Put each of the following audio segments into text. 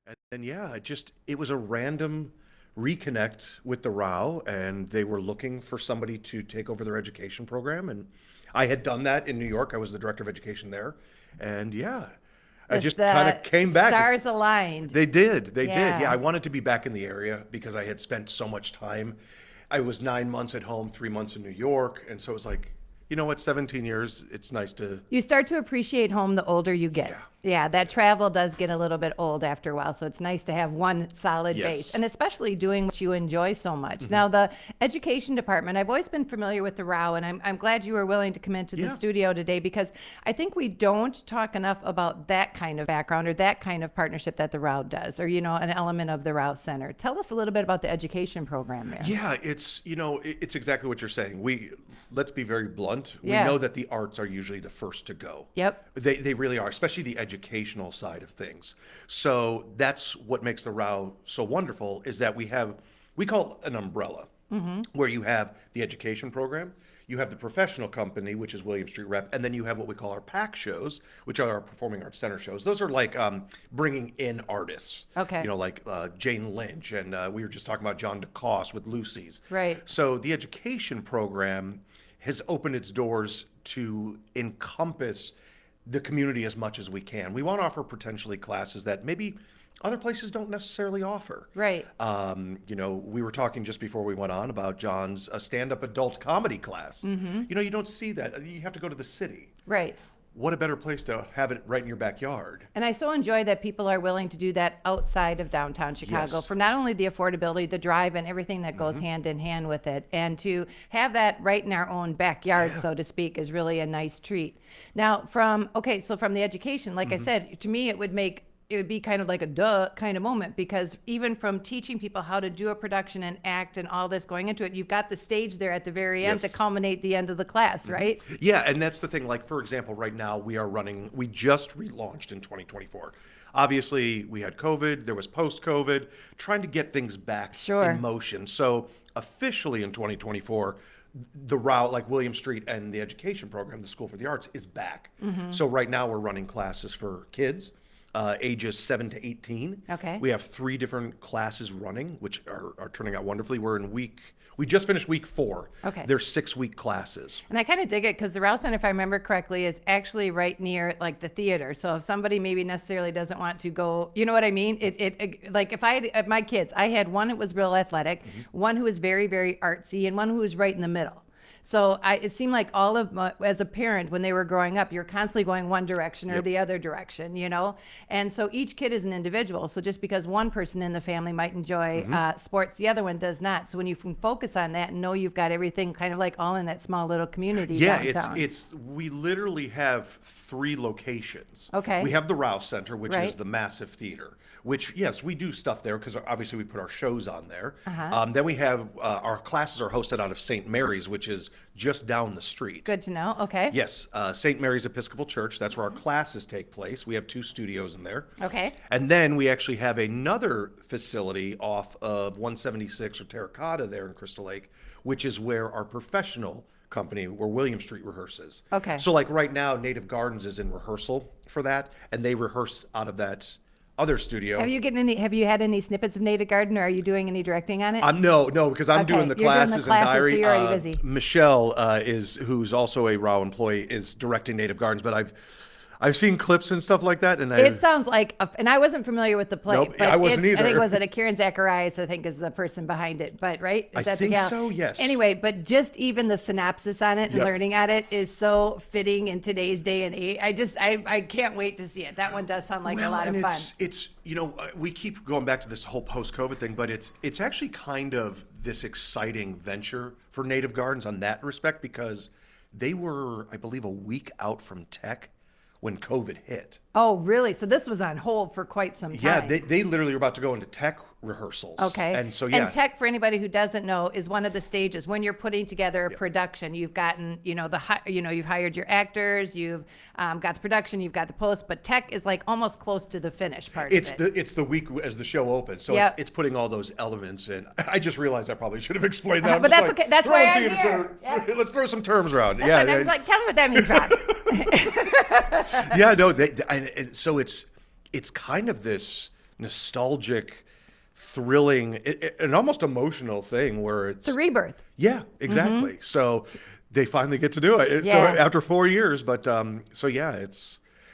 And then, yeah, it was a random reconnect with the Raue, and they were looking for somebody to take over their education program. And I had done that in New York. I was the director of education there. And yeah, I This just kind the of came back. stars aligned. They did. They did. Yeah, Yeah. I wanted to be back in the area because I had spent so much time. I was 9 months at home, 3 months in New York. And so it was like, you know what, 17 years, it's nice to, You start to appreciate home the older you get. yeah. Yeah, that travel does get a little bit old after a while, so it's nice to have one solid base, Yes. and especially doing what you enjoy so much. Now, the education department, I've always been familiar with the ROW, and I'm glad you were willing to come into the Yeah. studio today because I think we don't talk enough about that kind of background or that kind of partnership that the ROW does, or, an element of the ROW Center. Tell us a little bit about the education program there. Yeah, it's exactly what you're saying. Let's be very blunt. We Yeah. know that the arts are usually the first to go. Yep. They really are, especially the educational side of things. So that's what makes the ROW so wonderful is that we call it an umbrella, where you have the education program, you have the professional company, which is William Street Rep, and then you have what we call our PAC shows, which are our Performing Arts Center shows. Those are like bringing in artists. Okay. Like Jane Lynch, and we were just talking about John DeCoste with Lucy's. Right. So the education program has opened its doors to encompass the community as much as we can. We want to offer potentially classes that maybe other places don't necessarily offer. Right. We were talking just before we went on about John's stand-up adult comedy class. You don't see that. You have to go to the city. Right. What a better place to have it right in your backyard. And I so enjoy that people are willing to do that outside of downtown Chicago Yes. for not only the affordability, the drive, and everything that goes hand in hand with it. And to have that right in our own backyard, so to speak, is really a nice treat. Now, from the education, like I said, to me, it would be kind of like a duh kind of moment because even from teaching people how to do a production and act and all this going into it, you've got the stage there at the very end Yes. to culminate the end of the class, right? Yeah, and that's the thing. Like, for example, right now we just relaunched in 2024. Obviously, we had COVID, there was post-COVID, trying to get things back Sure. in motion. So officially in 2024, the route, like William Street and the education program, the School for the Arts, is back. So right now we're running classes for kids. Ages 7 to 18. Okay. We have 3 different classes running, which are turning out wonderfully. We just finished week 4. Okay. They're 6-week classes. And I kind of dig it because the Rouse Center, if I remember correctly, is actually right near like the theater. So if somebody maybe necessarily doesn't want to go, you know what I mean? It like if I had my kids, I had one that was real athletic, one who was very, very artsy, and one who was right in the middle. So it seemed like as a parent, when they were growing up, you're constantly going one direction or Yep. the other direction, And so each kid is an individual. So just because one person in the family might enjoy sports, the other one does not. So when you can focus on that and know you've got everything kind of like all in that small little community Yeah, downtown. we literally have 3 locations. Okay. We have the Rouse Center, which Right. is the massive theater, which, yes, we do stuff there because obviously we put our shows on there. Uh-huh. Then we have our classes are hosted out of St. Mary's, which is just down the street. Good to know. Okay. Yes, St. Mary's Episcopal Church. That's where our classes take place. We have 2 studios in there. Okay. And then we actually have another facility off of 176 or Terracotta there in Crystal Lake, which is where our professional company, where William Street rehearses. Okay. So like right now, Native Gardens is in rehearsal for that, and they rehearse out of that other studio. Have you had any snippets of Native Garden, or are you doing any directing on it? No, because I'm Okay, doing the you're doing the classes and classes, diary. so you're already busy. Michelle who's also a RAW employee, is directing Native Gardens, but I've seen clips and stuff like that, and It sounds like, and I wasn't familiar with the play. Nope, but I wasn't I think either. was it a Karen Zacharias, I think is the person behind it, but right? Is I that the think gal? so, yes. Anyway, but just even the synopsis on it and Yep. learning at it is so fitting in today's day and age. I can't wait to see it. That one does sound like a lot of fun. It's we keep going back to this whole post-COVID thing, but it's actually kind of this exciting venture for Native Gardens on that respect because they were, I believe, a week out from tech when COVID hit. Oh, really? So this was on hold for quite some time. Yeah, they literally were about to go into tech rehearsals. Okay. And so, yeah. And tech, for anybody who doesn't know, is one of the stages when you're putting together a production. You've gotten, you've hired your actors, you've got the production, you've got the post, but tech is like almost close to the finish part of it. It's the week as the show opens, so Yep. it's putting all those elements in. I just realized I probably should have explained that. I'm But just that's like, okay. That's throwing why I'm theater here. term- Yeah. Let's throw some terms around. That's Yeah, what I was like, tell me what that means, Rob. yeah, no. So it's kind of this nostalgic, thrilling, an almost emotional thing where It's a rebirth. yeah, exactly. So they finally get to do it. So Yeah. after 4 years, but so yeah,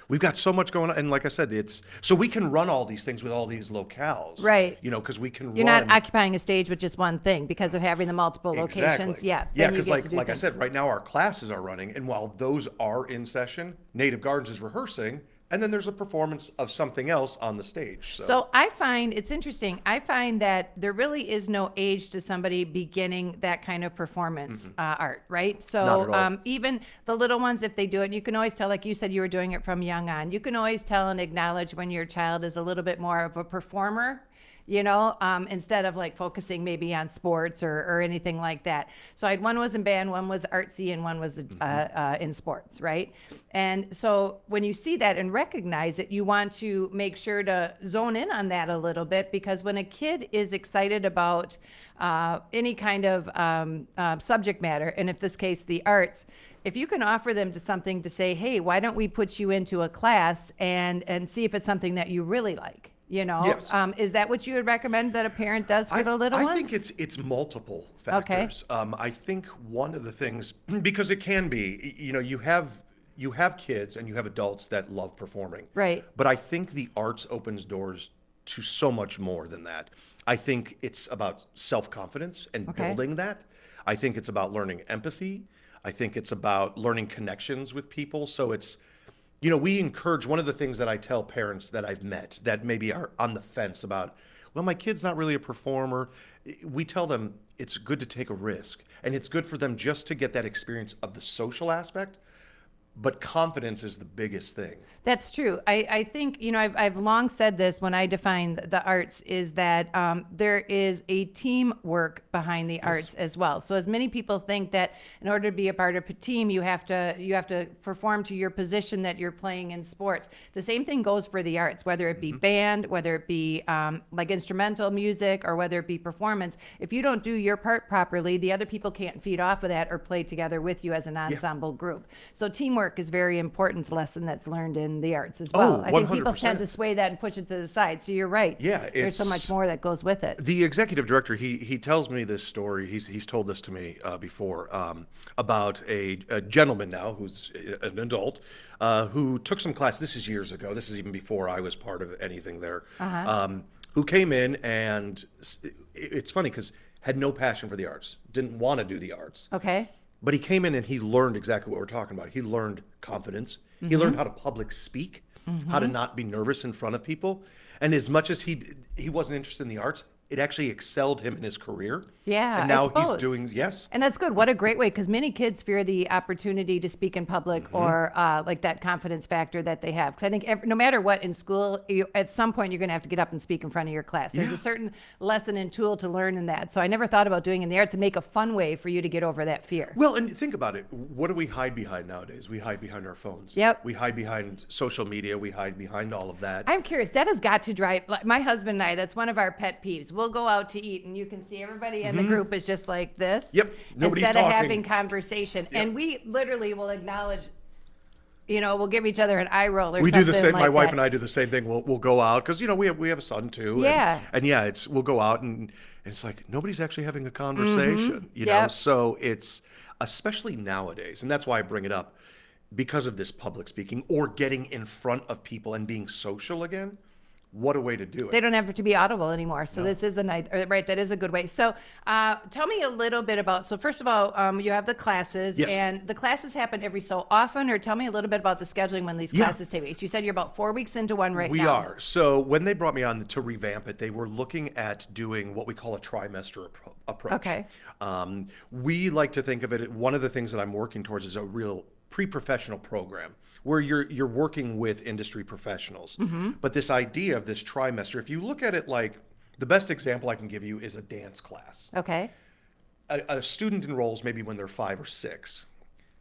we've got so much going on, and like I said, it's so we can run all these things with all these locales, Right. You know, because we can You're run not occupying a stage with just one thing because of having the multiple locations. exactly. Yeah. Yeah, then you because get to do like I things. said, right now our classes are running, and while those are in session, Native Gardens is rehearsing, and then there's a performance of something else on the stage. So I find it's interesting. I find that there really is no age to somebody beginning that kind of performance art, right? Not So at all. even the little ones, if they do it, you can always tell, like you said, you were doing it from young on. You can always tell and acknowledge when your child is a little bit more of a performer. Instead of like focusing maybe on sports or anything like that. So I had one was in band, one was artsy, and one was in sports, right? And so when you see that and recognize it, you want to make sure to zone in on that a little bit, because when a kid is excited about any kind of subject matter, and in this case, the arts, if you can offer them to something to say, hey, why don't we put you into a class and see if it's something that you really like? Yes. Is that what you would recommend that a parent does for the little I ones? think it's multiple Okay. factors. I think one of the things, because it can be, you have kids and you have adults that love performing. Right. But I think the arts opens doors to so much more than that. I think it's about self-confidence and Okay. building that. I think it's about learning empathy. I think it's about learning connections with people. So we encourage, one of the things that I tell parents that I've met that maybe are on the fence about, well, my kid's not really a performer. We tell them it's good to take a risk, and it's good for them just to get that experience of the social aspect. But confidence is the biggest thing. That's true. I think, I've long said this when I define the arts, is that there is a teamwork behind the arts as well. So as many people think that in order to be a part of a team, you have to perform to your position that you're playing in sports. The same thing goes for the arts, whether it be band, whether it be like instrumental music, or whether it be performance. If you don't do your part properly, the other people can't feed off of that or play together with you as an ensemble group. So teamwork is very important lesson that's learned in the arts as well. Oh, I think people 100%. tend to sway that and push it to the side. So you're right. Yeah, There's so much more that goes with it. The executive director, he tells me this story. He's told this to me before, about a gentleman now who's an adult who took some class. This is years ago. This is even before I was part of anything there. Who came in, and it's funny because had no passion for the arts, didn't want to do the arts. Okay. But he came in and he learned exactly what we're talking about. He learned confidence. He learned how to public speak, how to not be nervous in front of people. And as much as he wasn't interested in the arts, it actually excelled him in his career. Yeah, And I now suppose. he's doing, yes. And that's good. What a great way, because many kids fear the opportunity to speak in public or like that confidence factor that they have. Because I think no matter what in school, at some point you're going to have to get up and speak in front of your class. There's a certain lesson and tool to learn in that. So I never thought about doing in the arts to make a fun way for you to get over that fear. Well, and think about it. What do we hide behind nowadays? We hide behind our phones. Yep. We hide behind social media. We hide behind all of that. I'm curious. That has got to drive like, my husband and I. That's one of our pet peeves. We'll go out to eat, and you can see everybody in the group is just like this. Yep. Nobody's instead of talking. having conversation, and we literally will acknowledge. We'll give each other an eye roll or We something do the same. like My wife that. and I do the same thing. We'll go out because we have a son too. Yeah. And yeah, we'll go out and it's like nobody's actually having a conversation. You know, Yep. so it's especially nowadays, and that's why I bring it up, because of this public speaking or getting in front of people and being social again. What a way to do it. They don't have to be audible anymore. So this is a nice, right? That is a good way. So tell me a little bit about. So first of all, you have the classes, Yes. and the classes happen every so often. Or tell me a little bit about the scheduling when these Yeah. classes take place. You said you're about 4 weeks into one right We now. are. So when they brought me on to revamp it, they were looking at doing what we call a trimester approach. Okay. We like to think of it, one of the things that I'm working towards is a real pre-professional program where you're working with industry professionals. But this idea of this trimester, if you look at it like, the best example I can give you is a dance class. Okay. A student enrolls maybe when they're 5 or 6.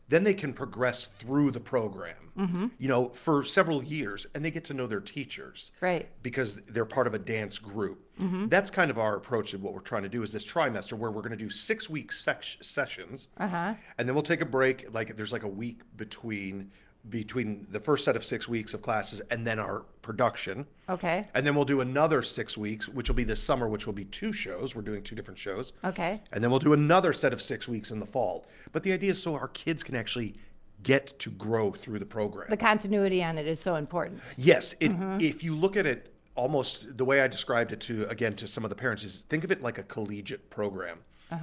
Then they can progress through the program, for several years, and they get to know their teachers. Right. Because they're part of a dance group. That's kind of our approach of what we're trying to do is this trimester where we're going to do 6-week sessions. And then we'll take a break. Like there's like a week between between the first set of 6 weeks of classes and then our production. Okay. And then we'll do another 6 weeks, which will be this summer, which will be 2 shows. We're doing 2 different shows. Okay. And then we'll do another set of 6 weeks in the fall. But the idea is so our kids can actually get to grow through the program. The continuity on it is so important. Yes, if you look at it, almost the way I described it to some of the parents is think of it like a collegiate program,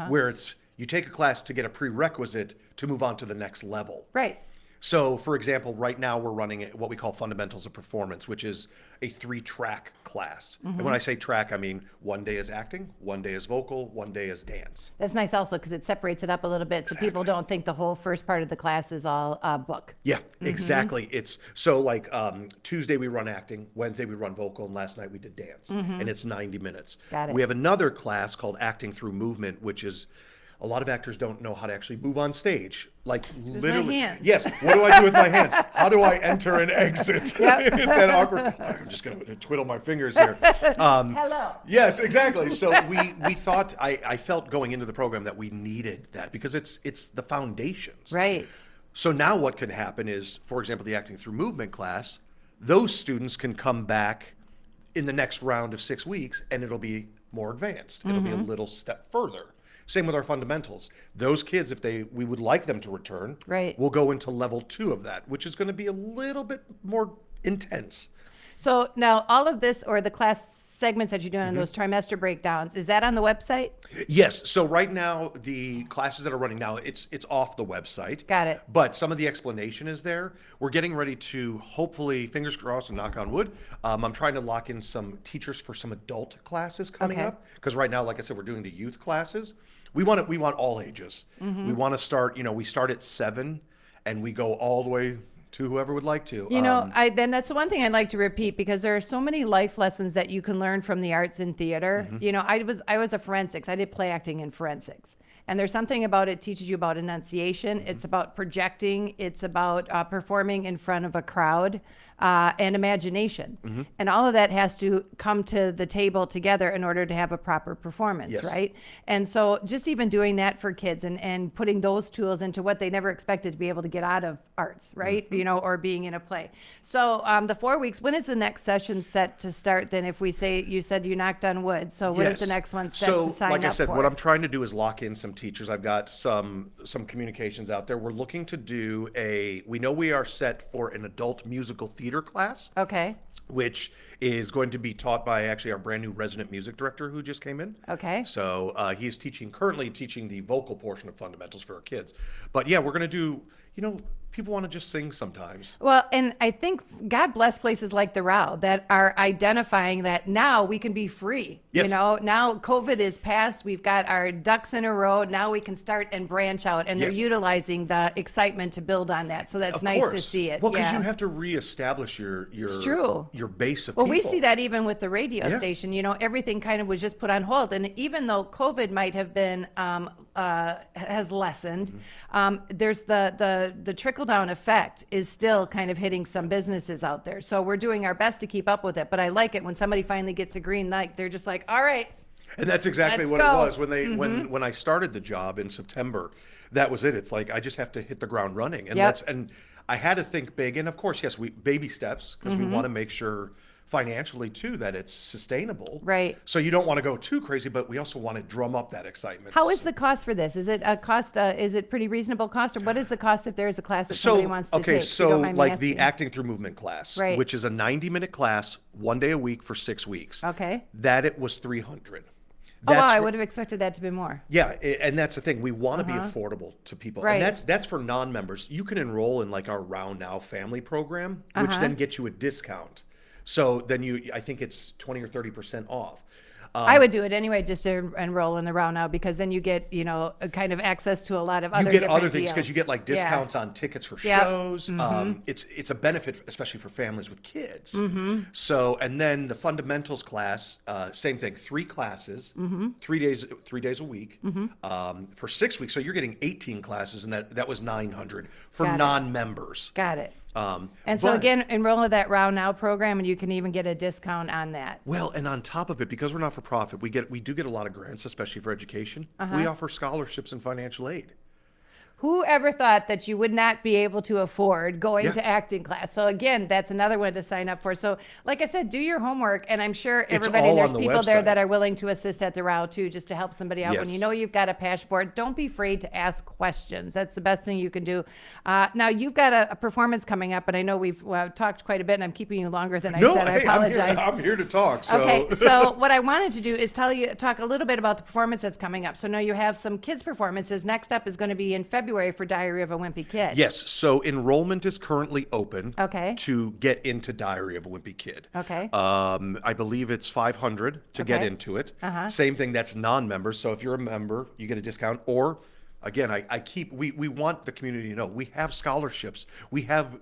where it's you take a class to get a prerequisite to move on to the next level. Right. So, for example, right now we're running what we call Fundamentals of Performance, which is a 3-track class. And when I say track, I mean 1 day is acting, 1 day is vocal, 1 day is dance. That's nice also because it separates it up a little bit so people don't think the whole first part of the class is all book. Yeah, exactly. It's so like Tuesday we run acting, Wednesday we run vocal, and last night we did dance. And it's 90 minutes. Got it. We have another class called Acting Through Movement, which is a lot of actors don't know how to actually move on stage. Like literally. hands. Yes. What do I do with my hands? How do I enter and exit? It's that awkward. I'm just going to twiddle my fingers here. Hello. Yes, exactly. So we thought, I felt going into the program that we needed that because it's the foundations. Right. So now what can happen is, for example, the Acting Through Movement class, those students can come back in the next round of 6 weeks and it'll be more advanced. It'll be a little step further. Same with our fundamentals. Those kids, we would like them to return, Right. will go into level 2 of that, which is going to be a little bit more intense. So now all of this or the class segments that you're doing in those trimester breakdowns, is that on the website? Yes. So right now, the classes that are running now, it's off the website. Got it. But some of the explanation is there. We're getting ready to hopefully, fingers crossed and knock on wood, I'm trying to lock in some teachers for some adult classes coming Okay. up. Because right now, like I said, we're doing the youth classes. We want all ages. We want to start, we start at 7 and we go all the way to whoever would like to. Then that's the one thing I'd like to repeat because there are so many life lessons that you can learn from the arts and theater. I was a forensics. I did play acting in forensics. And there's something about it teaches you about enunciation. It's about projecting. It's about performing in front of a crowd and imagination. And all of that has to come to the table together in order to have a proper performance, Yes. right? And so just even doing that for kids and putting those tools into what they never expected to be able to get out of arts, right? Or being in a play. So the 4 weeks, when is the next session set to start then if we say, you said you knocked on wood, so when is the next one set to sign up like I said, for? what I'm trying to do is lock in some teachers. I've got some communications out there. We're looking to do we know we are set for an adult musical theater class. Okay. Which is going to be taught by actually our brand new resident music director who just came in. Okay. So he is currently teaching the vocal portion of fundamentals for our kids. But yeah, we're going to do, people want to just sing sometimes. Well, and I think God bless places like the Raue that are identifying that now we can be free. Yes. Now COVID is past. We've got our ducks in a row. Now we can start and branch out, and they're Yes. utilizing the excitement to build on that. So that's Of nice to course. see it. Well, because yeah. you have to reestablish your true. your base of Well, people. we see that even with the radio Yeah. station. Everything kind of was just put on hold, and even though COVID might have been has lessened, there's the trickle down effect is still kind of hitting some businesses out there. So we're doing our best to keep up with it. But I like it when somebody finally gets a green light. They're just like, all right. And that's exactly Let's what go. it was when they when I started the job in September. That was it. It's like I just have to hit the ground running, and Yep. and I had to think big. And of course, yes, we baby steps because we want to make sure financially too that it's sustainable. Right. So you don't want to go too crazy, but we also want to drum up that excitement. How is the cost for this? Is it a cost? Is it pretty reasonable cost, or what is the cost if there is a class that somebody wants to take? If you So don't mind me like the asking. Acting Through Movement class, Right. which is a 90-minute class, 1 day a week for 6 weeks. Okay. That it was $300. Oh wow, I for- would have expected that to be more. Yeah, and that's the thing. We want to be affordable to people, Right. and that's for non-members. You can enroll in like our Round Now family program, which then gets you a discount. So then I think it's 20 or 30% off. I would do it anyway, just to enroll in the Raue now, because then you get, a kind of access to a lot of other You get different other things because deals. you get like Yeah. discounts on tickets for Yep. shows. It's a benefit, especially for families with kids. So, and then the fundamentals class, same thing, 3 classes, 3 days a week, for 6 weeks. So you're getting 18 classes, and that was $900 for Got it. non-members. Got it. And so But- again, enroll in that Raue Now program, and you can even get a discount on that. Well, and on top of it, because we're not for profit, we do get a lot of grants, especially for education. We offer scholarships and financial aid. who ever thought that you would not be able to afford going Yeah. to acting class? So again, that's another one to sign up for. So like I said, do your homework, and I'm sure everybody, all there's on the people there website. that are willing to assist at the Raue too, just to help somebody out. When Yes. you know you've got a passion for it, don't be afraid to ask questions. That's the best thing you can do. Now you've got a performance coming up, and I know we've talked quite a bit, and I'm keeping you longer than I No, said. I hey, apologize. I'm here to talk. So. Okay, so what I wanted to do is talk a little bit about the performance that's coming up. So now you have some kids performances. Next up is going to be in February for Diary of a Wimpy Kid. Yes, so enrollment is currently open Okay. to get into Diary of a Wimpy Kid. Okay. I believe it's 500 to get Okay. into it. Uh-huh. Same thing, that's non-members. So if you're a member, you get a discount. Or again, we want the community to know we have scholarships. We have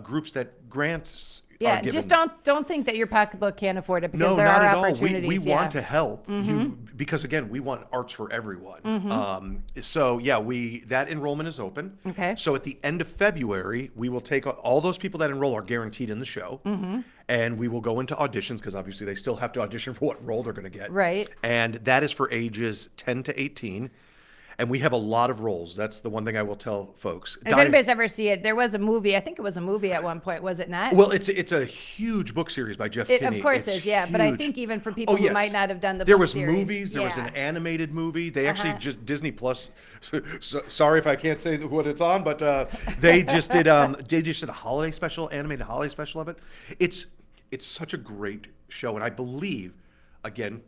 groups that grants. Yeah, are given. just don't think that your pocketbook can't afford it, because No, there not are at all. opportunities. We yeah. want to help you because again, we want arts for everyone. So yeah, that enrollment is open. Okay. So at the end of February, we will take all those people that enroll are guaranteed in the show, and we will go into auditions because obviously they still have to audition for what role they're going to get. Right. And that is for ages 10 to 18. And we have a lot of roles. That's the one thing I will tell folks. If anybody's ever see it, there was a movie. I think it was a movie at one point, was it not? Well, it's a huge book series by Jeff It Kinney. of course It's is, yeah. But I huge. think even for people who yes. might not have done the there book was series, movies. There was yeah. an animated movie. They actually just Disney Plus. Sorry if I can't say what it's on, but they just did. They just did a holiday special, animated holiday special of it. It's such a great show, and I believe, again,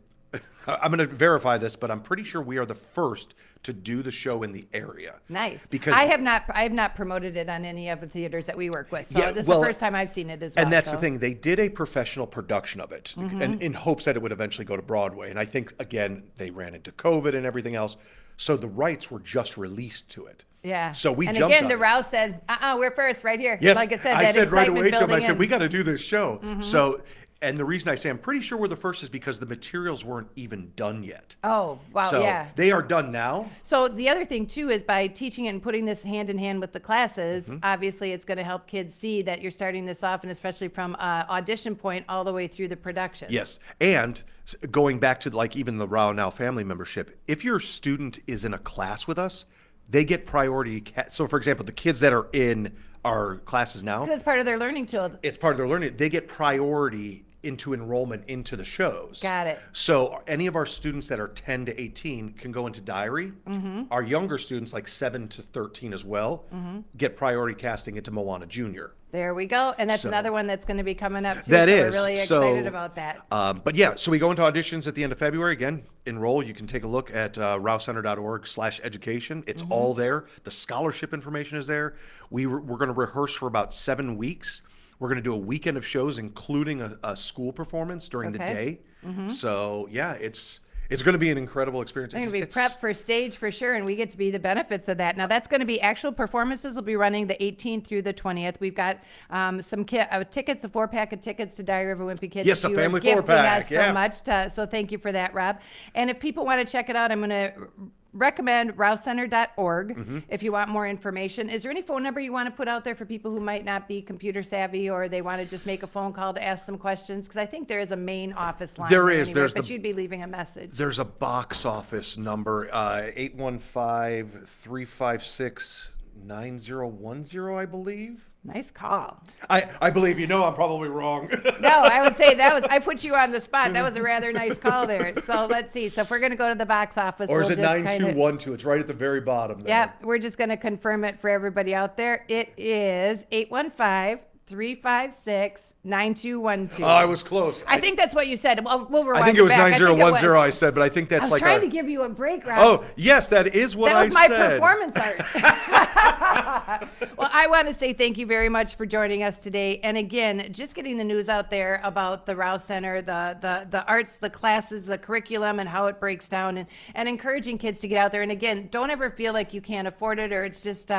I'm going to verify this, but I'm pretty sure we are the first to do the show in the area. Nice. Because I have not promoted it on any of the theaters that we work with. So Yeah, this well, is the first time I've seen it as well. And that's so. the thing. They did a professional production of it and in hopes that it would eventually go to Broadway. And I think, again, they ran into COVID and everything else. So the rights were just released to it. Yeah. So we and jumped again, on the it. Rouse said, we're first right here. Yes, Like I said, I that said right excitement away to them, I building said, in. we got to do this show. So, and the reason I say I'm pretty sure we're the first is because the materials weren't even done yet. Oh, wow, So yeah. they are done now. So the other thing too is by teaching it and putting this hand in hand with the classes, obviously it's going to help kids see that you're starting this off, and especially from audition point all the way through the production. Yes. And going back to like even the Raue Now family membership, if your student is in a class with us, they get priority. So for example, the kids that are in our classes now, Because it's part of their learning tool. it's part of their learning. They get priority into enrollment into the shows. Got it. So any of our students that are 10 to 18 can go into Diary. Our younger students, like 7 to 13 as well, get priority casting into Moana Junior. There we go. And that's So- another one that's going to be coming up too. That so is. We're really So, excited about that. But yeah, so we go into auditions at the end of February. Again, enroll. You can take a look at rawcenter.org/education. It's all there. The scholarship information is there. We're going to rehearse for about 7 weeks. We're going to do a weekend of shows, including a school performance during the Okay. day. So yeah, it's going to be an incredible experience. They're going to be It's- prepped for stage for sure, and we get to be the benefits of that. Now, that's going to be actual performances will be running the 18th through the 20th. We've got some tickets, a 4-pack of tickets to Diary of a Wimpy Kid. Yes, that a you are family gifting 4-pack, us yeah. so much. So thank you for that, Rob. And if people want to check it out, I'm going to recommend rawcenter.org if you want more information. Is there any phone number you want to put out there for people who might not be computer savvy, or they want to just make a phone call to ask some questions? Because I think there is a main office line. There is. anywhere, There's but the- you'd be leaving a message. There's a box office number, 815-356-9010, I believe. Nice call. I believe I'm probably wrong. No, I would say I put you on the spot. That was a rather nice call there. So let's see. So if we're going to go to the box office, Or is we'll it just kind of. 9212? It's right at the very bottom there. Yep, we're just going to confirm it for everybody out there. It is 815-356-9212. Oh, I was close. I think that's what you said. We'll rewind I think it was back. I think 9010 was. I said, but I think that's I was like trying our... to give you a break, Rob. Oh, yes, that is what That I was my said. performance art. Well, I want to say thank you very much for joining us today. And again, just getting the news out there about the Rouse Center, the arts, the classes, the curriculum, and how it breaks down, and encouraging kids to get out there. And again, don't ever feel like you can't afford it or it's just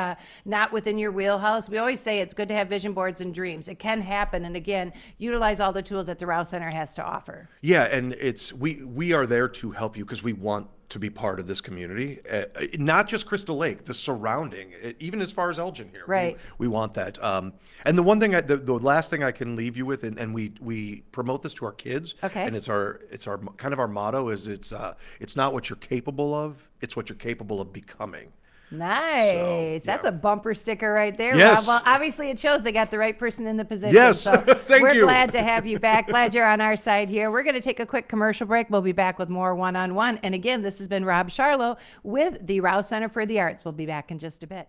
not within your wheelhouse. We always say it's good to have vision boards and dreams. It can happen. And again, utilize all the tools that the Rouse Center has to offer. Yeah, and we are there to help you because we want to be part of this community, not just Crystal Lake, the surrounding, even as far as Elgin here. Right. We want that. And the one thing, the last thing I can leave you with, and we promote this to our kids. Okay. And it's our kind of our motto is it's not what you're capable of, it's what you're capable of becoming. Nice. That's yeah. a bumper sticker right there, Yes. Rob. Well, obviously it shows they got the right person in the position. Yes. So Thank we're you. glad to have you back. Glad you're on our side here. We're going to take a quick commercial break. We'll be back with more one-on-one. And again, this has been Rob Scharlow with the Raue Center for the Arts. We'll be back in just a bit.